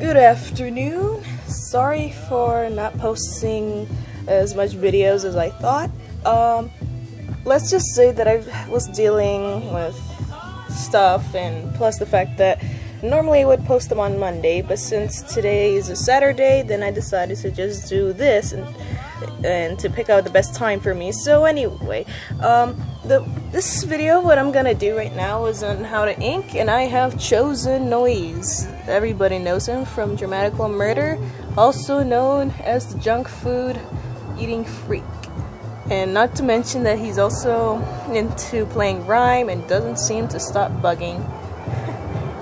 Good afternoon. Sorry for not posting as much videos as I thought. Let's just say that I was dealing with stuff, and plus the fact that normally I would post them on Monday, but since today is a Saturday, then I decided to just do this and to pick out the best time for me. So anyway, this video, what I'm gonna do right now is on how to ink, and I have chosen Noiz. Everybody knows him from Dramatical Murder, also known as the junk food eating freak. And not to mention that he's also into playing rhyme and doesn't seem to stop bugging.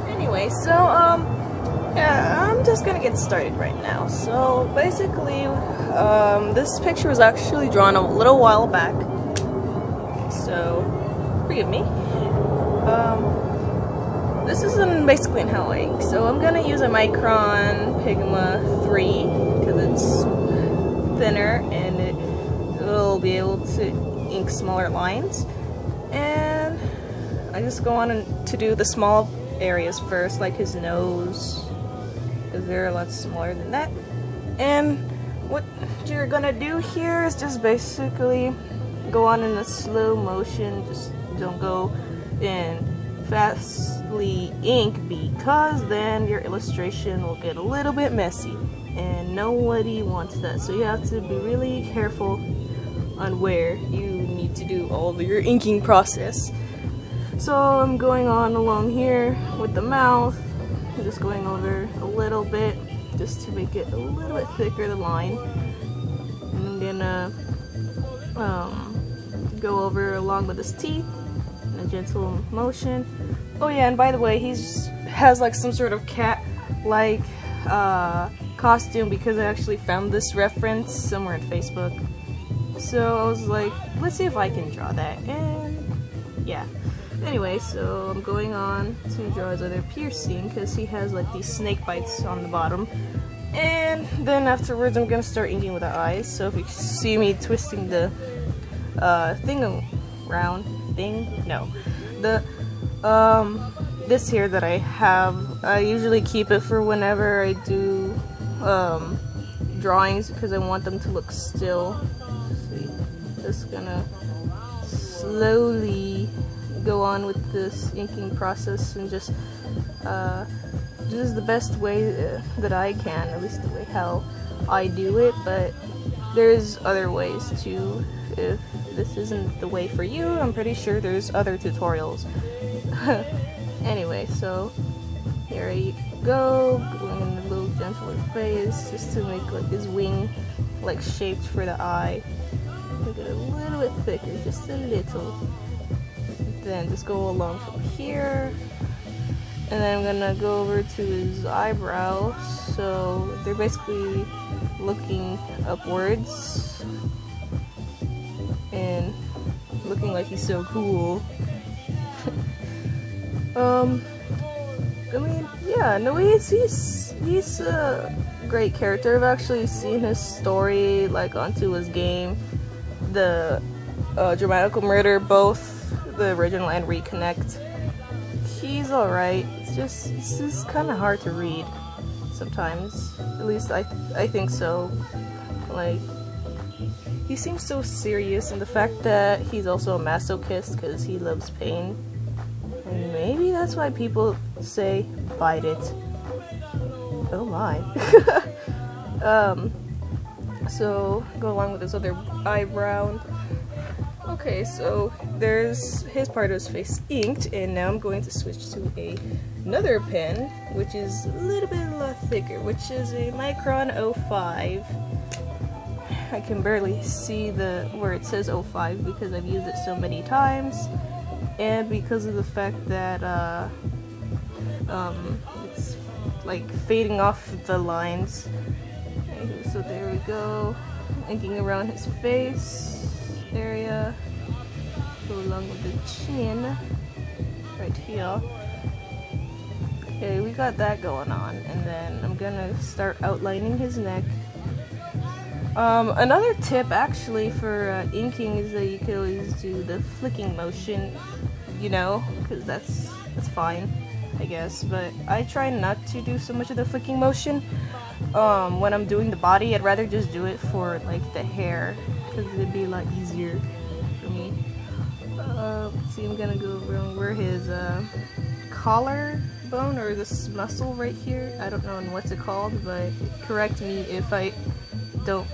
Anyway, so yeah, I'm just gonna get started right now. So basically, this picture was actually drawn a little while back, so forgive me. This is basically in how I ink. So I'm gonna use a Micron Pigma 3 because it's thinner and it will be able to ink smaller lines. And I just go on to do the small areas first, like his nose, because they're a lot smaller than that. And what you're gonna do here is just basically go on in a slow motion. Just don't go in fastly ink, because then your illustration will get a little bit messy and nobody wants that. So you have to be really careful on where you need to do all of your inking process. So I'm going on along here with the mouth, I'm just going over a little bit just to make it a little bit thicker, the line. And I'm gonna go over along with his teeth in a gentle motion. Oh yeah, and by the way, has like some sort of cat-like costume, because I actually found this reference somewhere on Facebook. So I was like, let's see if I can draw that, and yeah. Anyway, so I'm going on to draw his other piercing, because he has like these snake bites on the bottom. And then afterwards I'm gonna start inking with the eyes. So if you see me twisting the this here that I have, I usually keep it for whenever I do drawings, because I want them to look still. See, just gonna slowly go on with this inking process, and just the best way that I can, at least the way how I do it. But there's other ways too. If this isn't the way for you, I'm pretty sure there's other tutorials. Anyway, so here I go, going in a little gentler phase, just to make like his wing like shaped for the eye. Make it a little bit thicker, just a little. Then just go along from here, and then I'm gonna go over to his eyebrows. So they're basically looking upwards and looking like he's so cool. I mean, yeah, no, he's a great character. I've actually seen his story like onto his game, the Dramatical Murder, both the original and Reconnect. He's alright. It's just kind of hard to read sometimes. At least I think so. Like, he seems so serious, and the fact that he's also a masochist because he loves pain. And maybe that's why people say, bite it. Oh my. So, go along with this other eyebrow. Okay, so there's his part of his face inked, and now I'm going to switch to another pen, which is a little bit thicker, which is a Micron 05. I can barely see where it says 05 because I've used it so many times, and because of the fact that it's like fading off the lines. Okay, so there we go, inking around his face area, go along with the chin right here. Okay, we got that going on, and then I'm gonna start outlining his neck. Another tip actually for inking is that you can always do the flicking motion, you know, because that's fine. I guess, but I try not to do so much of the flicking motion when I'm doing the body. I'd rather just do it for like the hair, because it'd be a lot easier for me. Let's see, I'm gonna go around where his collar bone, or this muscle right here, I don't know what's it called, but correct me if I don't,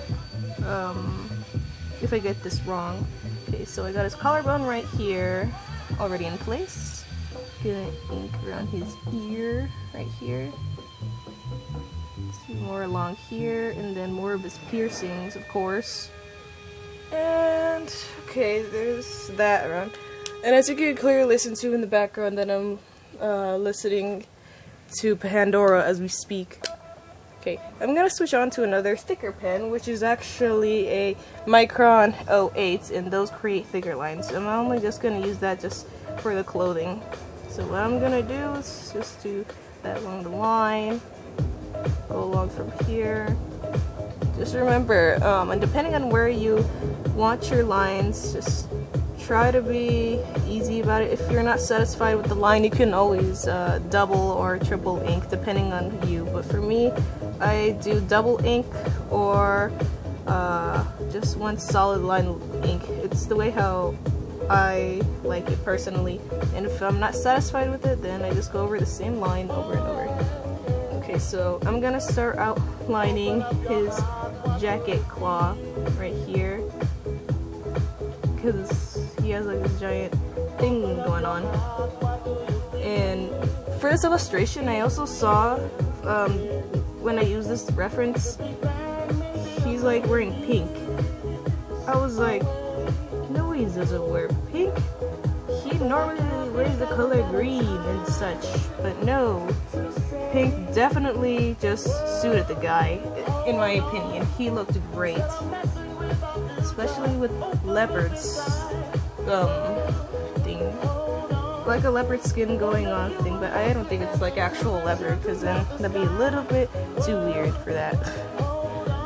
if I get this wrong. Okay, so I got his collarbone right here, already in place. Gonna ink around his ear, right here. See more along here, and then more of his piercings, of course. And, okay, there's that around. And as you can clearly listen to in the background, that I'm listening to Pandora as we speak. Okay, I'm gonna switch on to another thicker pen, which is actually a Micron 08, and those create thicker lines. I'm only just gonna use that just for the clothing. So what I'm gonna do is just do that along the line, go along from here. Just remember, and depending on where you want your lines, just try to be easy about it. If you're not satisfied with the line, you can always double or triple ink, depending on you. But for me, I do double ink or just one solid line ink. It's the way how I like it personally. And if I'm not satisfied with it, then I just go over the same line over and over. Okay, so I'm gonna start outlining his jacket claw right here, because he has like this giant thing going on. And for this illustration, I also saw when I use this reference, he's like wearing pink. I was like, no, he doesn't wear pink. He normally wears the color green and such, but no, pink definitely just suited the guy, in my opinion. He looked great, especially with leopard's thing, like a leopard skin going on thing, but I don't think it's like actual leopard, because then that'd be a little bit too weird for that.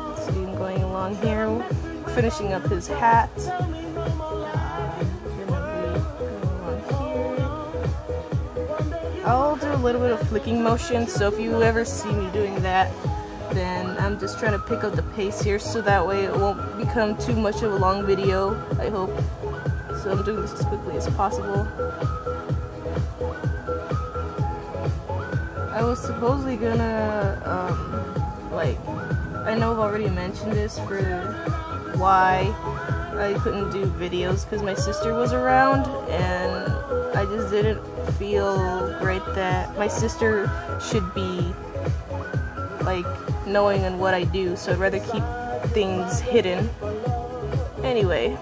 Let's see, I'm going along here, finishing up his hat. I'll do a little bit of flicking motion, so if you ever see me doing that, then I'm just trying to pick up the pace here, so that way it won't become too much of a long video, I hope. So I'm doing this as quickly as possible. I was supposedly gonna, I know I've already mentioned this for why I couldn't do videos, because my sister was around, and I just didn't feel great that my sister should be like knowing on what I do, so I'd rather keep things hidden. Anyway,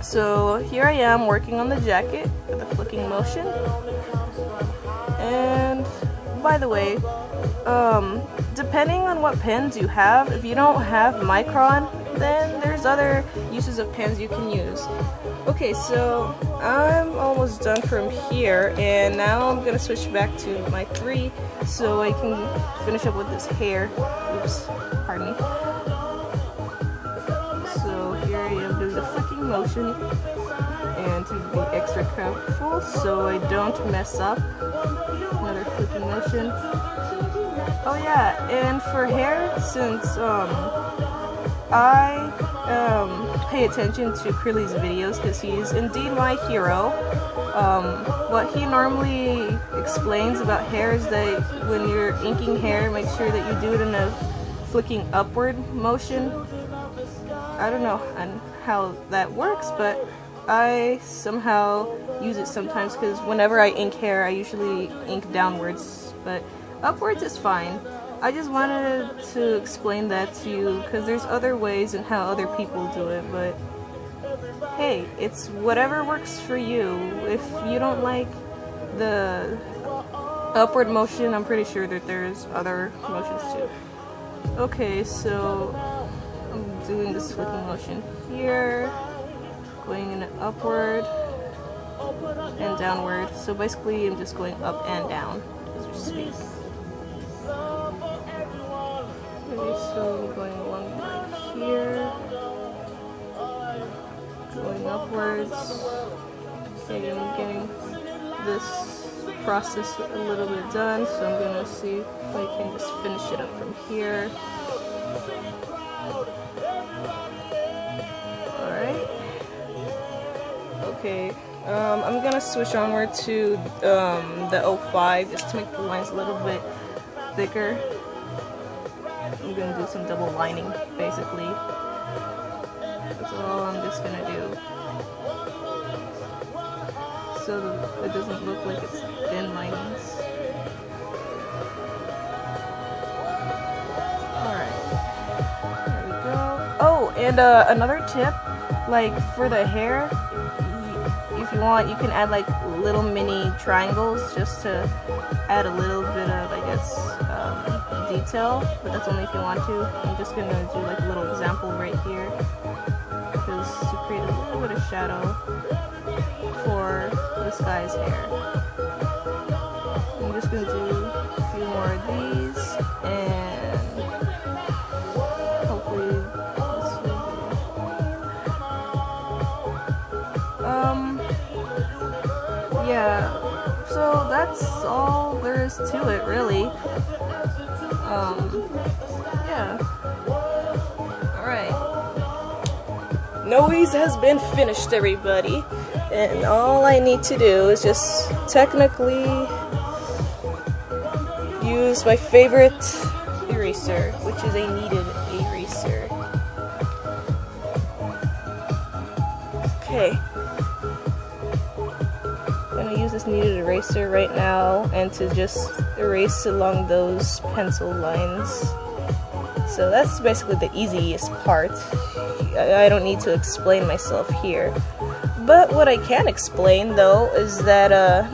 so here I am working on the jacket with a flicking motion. And by the way, depending on what pens you have, if you don't have Micron, then there's other uses of pens you can use. Okay, so I'm almost done from here, and now I'm gonna switch back to my 3 so I can finish up with this hair. Oops, pardon me. So here I am doing the flicking motion, and to be extra careful so I don't mess up. Another flicking motion. Oh yeah, and for hair, since I pay attention to Curly's videos, because he's indeed my hero. What he normally explains about hair is that when you're inking hair, make sure that you do it in a flicking upward motion. I don't know how that works, but I somehow use it sometimes, because whenever I ink hair, I usually ink downwards, but upwards is fine. I just wanted to explain that to you, because there's other ways and how other people do it, but hey, it's whatever works for you. If you don't like the upward motion, I'm pretty sure that there's other motions too. Okay, so I'm doing this flicking motion here, going in an upward and downward. So basically I'm just going up and down as we speak. Okay, so going along right here, going upwards, and I'm getting this process a little bit done, so I'm gonna see if I can just finish it up from here. Alright. Okay, I'm gonna switch onward to the 05 just to make the lines a little bit thicker. I'm gonna do some double lining, basically. That's all I'm just gonna do, so that it doesn't look like it's thin linings. Alright, there we go. Oh, and another tip, like for the hair, if you want, you can add like little mini triangles just to add a little bit of, I guess, detail, but that's only if you want to. I'm just gonna do like a little example right here, because to create a little bit of shadow for this guy's hair. I'm just gonna do a few more of these, and hopefully this will do. Yeah, so that's all there is to it, really. Yeah. Alright. Noiz has been finished, everybody. And all I need to do is just technically use my favorite eraser, which is a kneaded eraser. Okay. I'm gonna use this kneaded eraser right now and to just erase along those pencil lines. So that's basically the easiest part. I don't need to explain myself here. But what I can explain though is that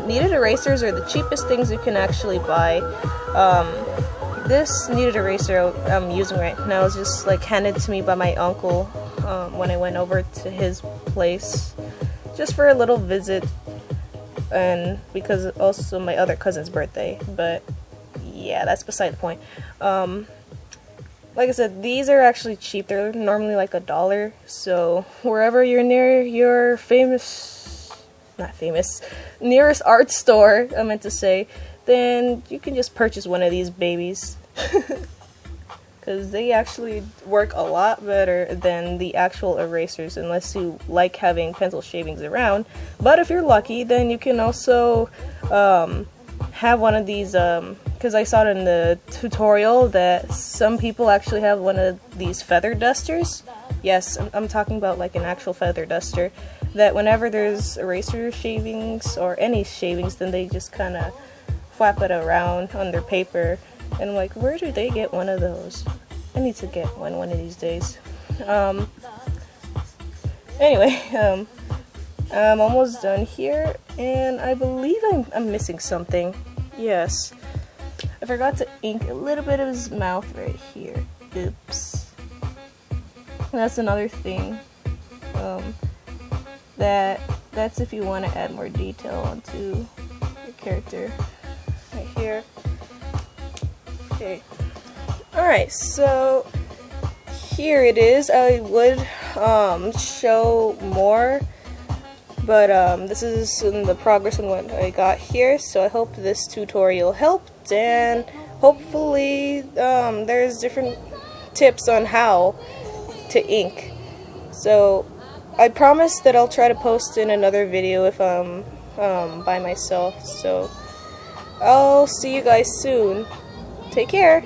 kneaded erasers are the cheapest things you can actually buy. This kneaded eraser I'm using right now is just like handed to me by my uncle when I went over to his place just for a little visit, and because also my other cousin's birthday. But yeah, that's beside the point. Like I said, these are actually cheap. They're normally like $1. So wherever you're near your nearest art store, I meant to say, then you can just purchase one of these babies. Because they actually work a lot better than the actual erasers, unless you like having pencil shavings around. But if you're lucky, then you can also have one of these, because I saw it in the tutorial that some people actually have one of these feather dusters. Yes, I'm talking about like an actual feather duster, that whenever there's eraser shavings or any shavings, then they just kind of flap it around on their paper. And I'm like, where do they get one of those? I need to get one of these days. Anyway, I'm almost done here, and I believe I'm missing something. Yes, I forgot to ink a little bit of his mouth right here. Oops. That's another thing. That's if you want to add more detail onto your character. Right here. Okay. Alright, so here it is. I would show more, but this is in the progress on what I got here, so I hope this tutorial helped, and hopefully there's different tips on how to ink. So I promise that I'll try to post in another video if I'm by myself, so I'll see you guys soon. Take care!